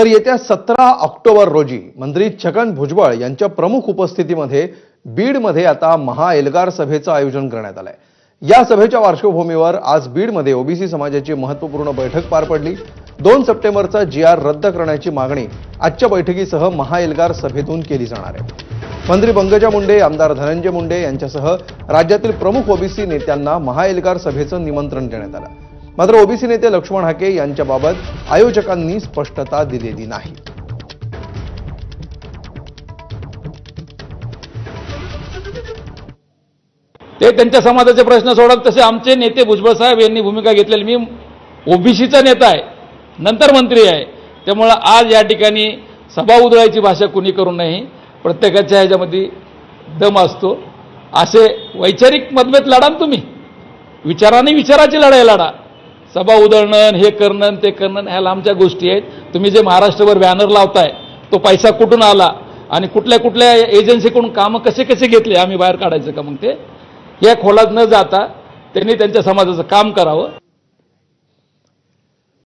तर येत्या 17 ऑक्टोबर रोजी मंत्री छगन भुजबळ यांच्या प्रमुख उपस्थितीमध्ये बीडमध्ये आता महाएल्गार सभेचं आयोजन करण्यात आलंय। या सभेच्या पार्श्वभूमीवर आज बीडमध्ये ओबीसी समाजाची महत्त्वपूर्ण बैठक पार पडली। 2 सप्टेंबरचा GR रद्द करण्याची मागणी आजच्या बैठकीसह महाएल्गार सभेतून केली जाणार आहे। मंत्री पंकजा मुंडे, आमदार धनंजय मुंडे यांच्यासह राज्यातील प्रमुख ओबीसी नेत्यांना महाएल्गार सभेचं निमंत्रण देण्यात आलं। मात्र ओबीसी नेते लक्ष्मण हाके यांच्याबाबत आयोजकांनी स्पष्टता दिलेली नाही। ते त्यांच्या समाजाचे प्रश्न सोडत, तसे आमचे नेते भुजबळ साहेब यांनी भूमिका घेतलेली। मी ओबीसीचा नेता आहे, नंतर मंत्री आहे, त्यामुळे आज या ठिकाणी सभा उधळायची भाषा कुणी करू नये। प्रत्येकाच्या ह्याच्यामध्ये दम असतो। असे वैचारिक मतभेद लढा तुम्ही, विचाराने विचाराची लढाई लढा। सभा उधळणं, हे करणं ते करणं ह्या लांबच्या गोष्टी आहेत। तुम्ही जे महाराष्ट्रभर बॅनर लावताय तो पैसा कुठून आला आणि कुठल्या कुठल्या एजन्सीकडून कामं कसे कसे घेतले, आम्ही बाहेर काढायचं का? मग ते या खोलात न जाता त्यांनी त्यांच्या समाजाचं काम करावं।